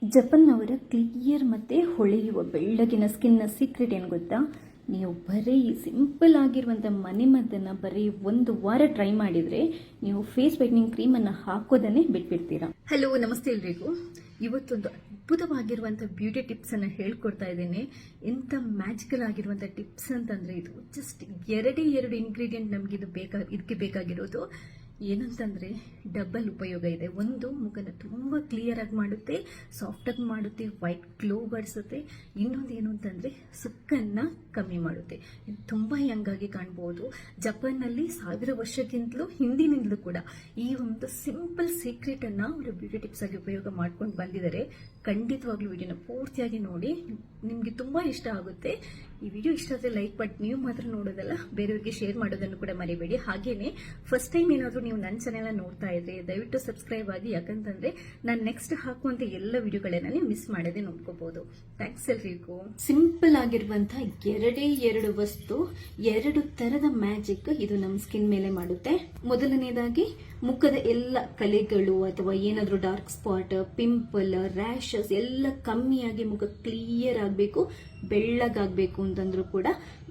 ಜಪನ್ನವರ clear ಮತ್ತು ಹೊಳೆಯುವ ಬೆಳ್ಳಗಿನ ಸ್ಕಿನ್ನ secret ಏನು ಗೊತ್ತಾ? ನೀವು ಬರೀ ಸಿಂಪಲ್ ಆಗಿರುವಂಥ ಮನೆಮದ್ದನ್ನು ಬರೀ 1 ವಾರ ಟ್ರೈ ಮಾಡಿದರೆ ನೀವು ಫೇಸ್ ವೈಟ್ನಿಂಗ್ ಕ್ರೀಮನ್ನು ಹಾಕೋದನ್ನೇ ಬಿಟ್ಬಿಡ್ತೀರಾ. ಹಲೋ, ನಮಸ್ತೆ ಎಲ್ರಿಗೂ. ಇವತ್ತೊಂದು ಅದ್ಭುತವಾಗಿರುವಂಥ ಬ್ಯೂಟಿ ಟಿಪ್ಸನ್ನು ಹೇಳ್ಕೊಡ್ತಾ ಇದ್ದೇನೆ. ಎಂಥ ಮ್ಯಾಜಿಕಲ್ ಆಗಿರುವಂಥ ಟಿಪ್ಸ್ ಅಂತಂದರೆ ಇದು ಜಸ್ಟ್ 2 ಇಂಗ್ರೀಡಿಯೆಂಟ್ ನಮಗೆ ಇದಕ್ಕೆ ಬೇಕಾಗಿರೋದು. ಏನಂತಂದರೆ ಡಬಲ್ ಉಪಯೋಗ ಇದೆ. ಒಂದು, ಮುಖನ ತುಂಬ ಕ್ಲಿಯರ್ ಆಗಿ ಮಾಡುತ್ತೆ, ಸಾಫ್ಟಾಗಿ ಮಾಡುತ್ತೆ, ವೈಟ್ ಗ್ಲೋ ಬಡಿಸುತ್ತೆ. ಇನ್ನೊಂದು ಏನು ಅಂತಂದರೆ ಸುಕ್ಕನ್ನು ಕಮ್ಮಿ ಮಾಡುತ್ತೆ. ತುಂಬ ಯಂಗಾಗಿ ಕಾಣ್ಬೋದು. ಜಪಾನ್ನಲ್ಲಿ 1000 ವರ್ಷಕ್ಕಿಂತಲೂ ಹಿಂದಿನಿಂದಲೂ ಕೂಡ ಈ ಒಂದು ಸಿಂಪಲ್ ಸೀಕ್ರೆಟನ್ನು ಅವರು ಬ್ಯೂಟಿ ಟಿಪ್ಸ್ ಆಗಿ ಉಪಯೋಗ ಮಾಡ್ಕೊಂಡು ಬಂದಿದ್ದಾರೆ. ಖಂಡಿತವಾಗ್ಲೂ ವಿಡಿಯೋನ ಪೂರ್ತಿಯಾಗಿ ನೋಡಿ, ನಿಮಗೆ ತುಂಬ ಇಷ್ಟ ಆಗುತ್ತೆ. ಈ ವಿಡಿಯೋ ಇಷ್ಟ ಆದರೆ ಲೈಕ್ ಬಟ್ ನೀವು ಮಾತ್ರ ನೋಡೋದಲ್ಲ, ಬೇರೆಯವರಿಗೆ ಶೇರ್ ಮಾಡೋದನ್ನು ಕೂಡ ಮರಿಬೇಡಿ. ಹಾಗೇನೆ ಫಸ್ಟ್ ಟೈಮ್ ಏನಾದರೂ ನೀವು ನನ್ನ ಚಾನೆಲ್ ನೋಡ್ತಾ ಇದ್ರೆ ದಯವಿಟ್ಟು ಸಬ್ಸ್ಕ್ರೈಬ್ ಆಗಿ, ಯಾಕಂತಂದ್ರೆ ನಾನು ನೆಕ್ಸ್ಟ್ ಹಾಕುವಂತ ಎಲ್ಲ ವಿಡಿಯೋಗಳನ್ನ ನೀವು ಮಿಸ್ ಮಾಡದೆ ನೋಡ್ಕೋಬಹುದು. ಥ್ಯಾಂಕ್ಸ್ ಎಲ್ರಿಗೂ. ಸಿಂಪಲ್ ಆಗಿರುವಂತಹ 2 ವಸ್ತು, 2 ತರದ ಮ್ಯಾಜಿಕ್ ಇದು ನಮ್ಮ ಸ್ಕಿನ್ ಮೇಲೆ ಮಾಡುತ್ತೆ. ಮೊದಲನೇದಾಗಿ ಮುಖದ ಎಲ್ಲ ಕಲೆಗಳು ಅಥವಾ ಏನಾದ್ರೂ ಡಾರ್ಕ್ ಸ್ಪಾಟ್, ಪಿಂಪಲ್, ರ್ಯಾಶಸ್ ಎಲ್ಲ ಕಮ್ಮಿಯಾಗಿ ಮುಖ ಕ್ಲಿಯರ್ ಆಗಬೇಕು, ಬೆಳ್ಳಗಾಗಬೇಕು ಅಂತಂದ್ರೂ ಕೂಡ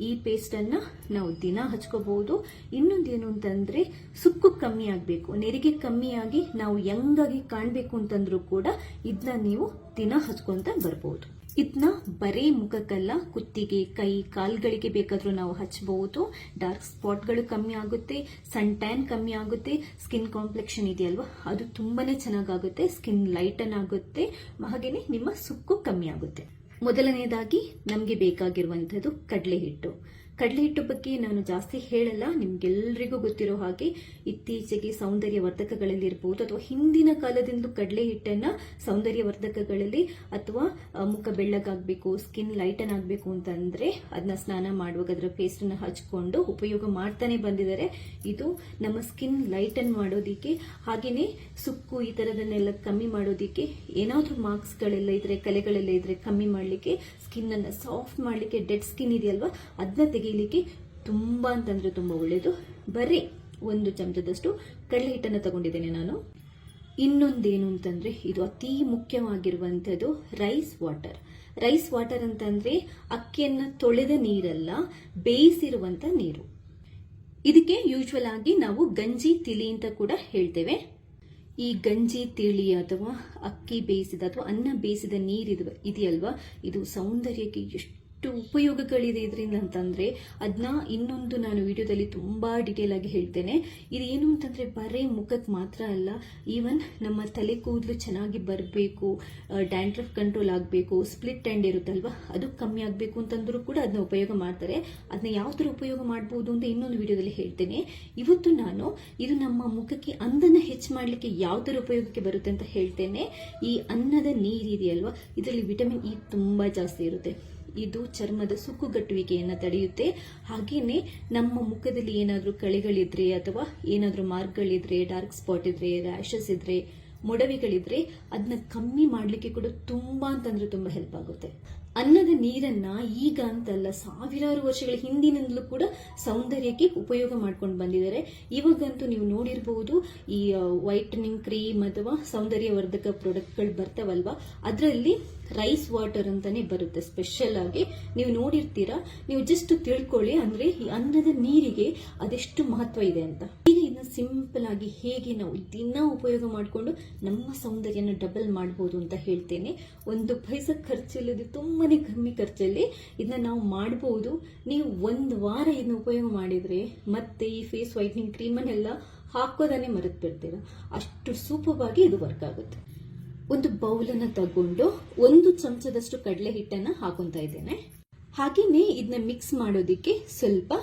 ಈ ಪೇಸ್ಟ್ ಅನ್ನ ನಾವು ದಿನ ಹಚ್ಕೋಬಹುದು. ಇನ್ನೊಂದೇನು ಅಂತಂದ್ರೆ ಸುಕ್ಕು ಕಮ್ಮಿ ಆಗಬೇಕು, ನೆರಿಗೆ ಕಮ್ಮಿಯಾಗಿ ನಾವು ಯಂಗಾಗಿ ಕಾಣಬೇಕು ಅಂತಂದ್ರೂ ಕೂಡ ಇದನ್ನ ನೀವು ದಿನ ಹಚ್ಕೊಂತ ಬರ್ಬೋದು. ಇದನ್ನ ಬರೀ ಮುಖಕ್ಕಲ್ಲ, ಕುತ್ತಿಗೆ, ಕೈ, ಕಾಲ್ಗಳಿಗೆ ಬೇಕಾದ್ರೂ ನಾವು ಹಚ್ಚಬಹುದು. ಡಾರ್ಕ್ ಸ್ಪಾಟ್ಗಳು ಕಮ್ಮಿ ಆಗುತ್ತೆ, ಸನ್ ಟ್ಯಾನ್ ಕಮ್ಮಿ ಆಗುತ್ತೆ, ಸ್ಕಿನ್ ಕಾಂಪ್ಲೆಕ್ಷನ್ ಇದೆಯಲ್ವಾ ಅದು ತುಂಬಾನೇ ಚೆನ್ನಾಗಾಗುತ್ತೆ, ಸ್ಕಿನ್ ಲೈಟನ್ ಆಗುತ್ತೆ, ಹಾಗೇನೆ ನಿಮ್ಮ ಸುಕ್ಕು ಕಮ್ಮಿ ಆಗುತ್ತೆ. ಮೊದಲನೇದಾಗಿ ನಮಗೆ ಬೇಕಾಗಿರುವಂಥದ್ದು ಕಡಲೆ ಹಿಟ್ಟು. ಕಡಲೆ ಹಿಟ್ಟು ಬಗ್ಗೆ ನಾನು ಜಾಸ್ತಿ ಹೇಳಲ್ಲ, ನಿಮ್ಗೆಲ್ರಿಗೂ ಗೊತ್ತಿರೋ ಹಾಗೆ ಇತ್ತೀಚೆಗೆ ಸೌಂದರ್ಯ ವರ್ಧಕಗಳಲ್ಲಿ ಇರಬಹುದು ಅಥವಾ ಹಿಂದಿನ ಕಾಲದಿಂದ ಕಡಲೆ ಹಿಟ್ಟನ್ನ ಸೌಂದರ್ಯ ವರ್ಧಕಗಳಲ್ಲಿ ಅಥವಾ ಮುಖ ಬೆಳ್ಳಗಾಗಬೇಕು, ಸ್ಕಿನ್ ಲೈಟನ್ ಆಗಬೇಕು ಅಂತಂದ್ರೆ ಅದನ್ನ ಸ್ನಾನ ಮಾಡುವಾಗ ಅದರ ಪೇಸ್ಟ್ ಅನ್ನ ಹಚ್ಕೊಂಡು ಉಪಯೋಗ ಮಾಡ್ತಾನೆ ಬಂದಿದ್ದಾರೆ. ಇದು ನಮ್ಮ ಸ್ಕಿನ್ ಲೈಟನ್ ಮಾಡೋದಿಕ್ಕೆ, ಹಾಗೇನೆ ಸುಕ್ಕು ಈ ತರದನ್ನೆಲ್ಲ ಕಮ್ಮಿ ಮಾಡೋದಿಕ್ಕೆ, ಏನಾದ್ರೂ ಮಾರ್ಕ್ಸ್ ಗಳೆಲ್ಲ ಇದ್ರೆ, ಕಲೆಗಳೆಲ್ಲ ಇದ್ರೆ ಕಮ್ಮಿ ಮಾಡ್ಲಿಕ್ಕೆ, ಸ್ಕಿನ್ ಅನ್ನ ಸಾಫ್ಟ್ ಮಾಡ್ಲಿಕ್ಕೆ, ಡೆಡ್ ಸ್ಕಿನ್ ಇದೆಯಲ್ವಾ ಅದನ್ನ ತೆಗೀಲಿಕ್ಕೆ ತುಂಬಾ ಅಂತಂದ್ರೆ ತುಂಬಾ ಒಳ್ಳೇದು. ಬರೀ 1 ಚಮಚದಷ್ಟು ಕಡಲೆ ಹಿಟ್ಟನ್ನು ತಗೊಂಡಿದ್ದೇನೆ ನಾನು. ಇನ್ನೊಂದೇನು ಅಂತಂದ್ರೆ ಇದು ಅತಿ ಮುಖ್ಯವಾಗಿರುವಂತದ್ದು ರೈಸ್ ವಾಟರ್. ರೈಸ್ ವಾಟರ್ ಅಂತಂದ್ರೆ ಅಕ್ಕಿಯನ್ನ ತೊಳೆದ ನೀರಲ್ಲ, ಬೇಯಿಸಿರುವಂತ ನೀರು. ಇದಕ್ಕೆ ಯೂಶುವಲ್ ಆಗಿ ನಾವು ಗಂಜಿ ತಿಳಿ ಅಂತ ಕೂಡ ಹೇಳ್ತೇವೆ. ಈ ಗಂಜಿ ತಿಳಿ ಅಥವಾ ಅಕ್ಕಿ ಬೇಯಿಸಿದ ಅಥವಾ ಅನ್ನ ಬೇಯಿಸಿದ ನೀರು ಇದೆಯಲ್ವಾ, ಇದು ಸೌಂದರ್ಯಕ್ಕೆ ಎಷ್ಟು ಉಪಯೋಗಗಳಿದೆ ಇದರಿಂದ ಅಂತಂದ್ರೆ ಅದನ್ನ ಇನ್ನೊಂದು ನಾನು ವಿಡಿಯೋದಲ್ಲಿ ತುಂಬಾ ಡಿಟೇಲ್ ಆಗಿ ಹೇಳ್ತೇನೆ. ಇದೇನು ಅಂತಂದ್ರೆ ಬರೀ ಮುಖಕ್ಕೆ ಮಾತ್ರ ಅಲ್ಲ, ಈವನ್ ನಮ್ಮ ತಲೆ ಕೂದಲು ಚೆನ್ನಾಗಿ ಬರಬೇಕು, ಡ್ಯಾಂಡ್ರಫ್ ಕಂಟ್ರೋಲ್ ಆಗಬೇಕು, ಸ್ಪ್ಲಿಟ್ ಎಂಡ್ ಇರುತ್ತಲ್ವಾ ಅದು ಕಮ್ಮಿ ಆಗಬೇಕು ಅಂತಂದ್ರೂ ಕೂಡ ಅದನ್ನ ಉಪಯೋಗ ಮಾಡ್ತಾರೆ. ಅದನ್ನ ಯಾವ ತರ ಉಪಯೋಗ ಮಾಡಬಹುದು ಅಂತ ಇನ್ನೊಂದು ವಿಡಿಯೋದಲ್ಲಿ ಹೇಳ್ತೇನೆ. ಇವತ್ತು ನಾನು ಇದು ನಮ್ಮ ಮುಖಕ್ಕೆ ಅಂದನ ಹೆಚ್ಚು ಮಾಡ್ಲಿಕ್ಕೆ ಯಾವ ತರ ಉಪಯೋಗಕ್ಕೆ ಬರುತ್ತೆ ಅಂತ ಹೇಳ್ತೇನೆ. ಈ ಅನ್ನದ ನೀರಿದೆಯಲ್ವಾ ಇದರಲ್ಲಿ ವಿಟಮಿನ್ ಇ ತುಂಬಾ ಜಾಸ್ತಿ ಇರುತ್ತೆ. ಇದು ಚರ್ಮದ ಸುಕ್ಕುಗಟ್ಟುವಿಕೆಯನ್ನು ತಡೆಯುತ್ತೆ. ಹಾಗೇನೆ ನಮ್ಮ ಮುಖದಲ್ಲಿ ಏನಾದ್ರೂ ಕಳೆಗಳಿದ್ರೆ ಅಥವಾ ಏನಾದ್ರೂ ಮಾರ್ಕ್ಗಳಿದ್ರೆ, ಡಾರ್ಕ್ ಸ್ಪಾಟ್ ಇದ್ರೆ, ರ್ಯಾಶಸ್ ಇದ್ರೆ, ಮೊಡವೆಗಳಿದ್ರೆ ಅದನ್ನ ಕಮ್ಮಿ ಮಾಡ್ಲಿಕ್ಕೆ ಕೂಡ ತುಂಬಾ ಅಂತಂದ್ರೆ ತುಂಬಾ ಹೆಲ್ಪ್ ಆಗುತ್ತೆ. ಅನ್ನದ ನೀರನ್ನ ಈಗ ಅಂತಲ್ಲ, 1000 ವರ್ಷಗಳ ಹಿಂದಿನಿಂದಲೂ ಕೂಡ ಸೌಂದರ್ಯಕ್ಕೆ ಉಪಯೋಗ ಮಾಡ್ಕೊಂಡು ಬಂದಿದ್ದಾರೆ. ಇವಾಗಂತೂ ನೀವು ನೋಡಿರಬಹುದು ಈ ವೈಟನಿಂಗ್ ಕ್ರೀಮ್ ಅಥವಾ ಸೌಂದರ್ಯ ವರ್ಧಕ ಪ್ರಾಡಕ್ಟ್ಗಳು ಬರ್ತಾವಲ್ವಾ, ಅದರಲ್ಲಿ ರೈಸ್ ವಾಟರ್ ಅಂತಾನೆ ಬರುತ್ತೆ. ಸ್ಪೆಷಲ್ ಆಗಿ ನೀವು ನೋಡಿರ್ತೀರಾ. ನೀವು ಜಸ್ಟ್ ತಿಳ್ಕೊಳ್ಳಿ, ಅಂದ್ರೆ ಈ ಅನ್ನದ ನೀರಿಗೆ ಅದೆಷ್ಟು ಮಹತ್ವ ಇದೆ ಅಂತ. ಈಗ ಇದನ್ನ ಸಿಂಪಲ್ ಆಗಿ ಹೇಗೆ ನಾವು ದಿನ ಉಪಯೋಗ ಮಾಡಿಕೊಂಡು ನಮ್ಮ ಸೌಂದರ್ಯನ ಡಬಲ್ ಮಾಡಬಹುದು ಅಂತ ಹೇಳ್ತೇನೆ. 1 ಪೈಸಾ ಖರ್ಚಿಲ್ಲದೆ ತುಂಬಾನೇ ಕಮ್ಮಿ ಖರ್ಚಲ್ಲಿ ಇದನ್ನ ನಾವು ಮಾಡಬಹುದು. ನೀವು 1 ವಾರ ಇದನ್ನ ಉಪಯೋಗ ಮಾಡಿದ್ರೆ ಮತ್ತೆ ಈ ಫೇಸ್ ವೈಟ್ನಿಂಗ್ ಕ್ರೀಮನ್ನೆಲ್ಲ ಹಾಕೋದನ್ನೇ ಮರೆತು ಬಿಡ್ತೀರಾ. ಅಷ್ಟು ಸೂಪರ್ ಆಗಿ ಇದು ವರ್ಕ್ ಆಗುತ್ತೆ. ಒಂದು ಬೌಲನ್ನ ತಗೊಂಡು 1 ಚಮಚದಷ್ಟು ಕಡಲೆ ಹಿಟ್ಟನ್ನ ಹಾಕೊಂತಾ ಇದ್ದೇನೆ. ಹಾಗೇನೆ ಇದನ್ನ ಮಿಕ್ಸ್ ಮಾಡೋದಿಕ್ಕೆ ಸ್ವಲ್ಪ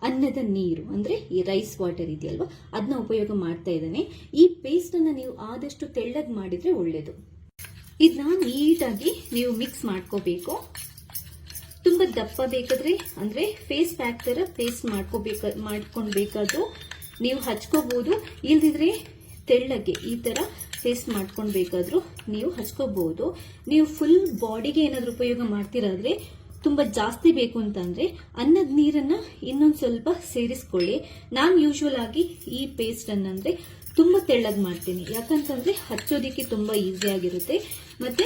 ಅನ್ನದ ನೀರು ಅಂದ್ರೆ ಈ ರೈಸ್ ವಾಟರ್ ಇದೆಯಲ್ವಾ ಅದನ್ನ ಉಪಯೋಗ ಮಾಡ್ತಾ ಇದ್ದೇನೆ. ಈ ಪೇಸ್ಟ್ ಅನ್ನ ನೀವು ಆದಷ್ಟು ತೆಳ್ಳಗೆ ಮಾಡಿದ್ರೆ ಒಳ್ಳೇದು. ಇದನ್ನ ನೀಟಾಗಿ ನೀವು ಮಿಕ್ಸ್ ಮಾಡ್ಕೋಬೇಕು. ತುಂಬಾ ದಪ್ಪ ಬೇಕಾದ್ರೆ ಅಂದ್ರೆ ಫೇಸ್ ಪ್ಯಾಕ್ ತರ ಪೇಸ್ಟ್ ಮಾಡ್ಕೊಳ್ಬೇಕಾದ್ರೂ ನೀವು ಹಚ್ಕೋಬಹುದು. ಇಲ್ದಿದ್ರೆ ತೆಳ್ಳಗೆ ಈ ತರ ಪೇಸ್ಟ್ ಮಾಡ್ಕೊಳ್ಬೇಕಾದ್ರೂ ನೀವು ಹಚ್ಕೋಬಹುದು. ನೀವು ಫುಲ್ ಬಾಡಿಗೆ ಏನಾದ್ರೂ ಉಪಯೋಗ ಮಾಡ್ತಿರಾದ್ರೆ ತುಂಬಾ ಜಾಸ್ತಿ ಬೇಕು ಅಂತಂದ್ರೆ ಅನ್ನದ ನೀರನ್ನ ಇನ್ನೊಂದ್ ಸ್ವಲ್ಪ ಸೇರಿಸ್ಕೊಳ್ಳಿ. ನಾನು ಯೂಶುವಲ್ ಆಗಿ ಈ ಪೇಸ್ಟ್ ಅನ್ನಂದ್ರೆ ತುಂಬಾ ತೆಳ್ಳಗ್ ಮಾಡ್ತೀನಿ, ಯಾಕಂತಂದ್ರೆ ಹಚ್ಚೋದಿಕ್ಕೆ ತುಂಬಾ ಈಸಿ ಆಗಿರುತ್ತೆ. ಮತ್ತೆ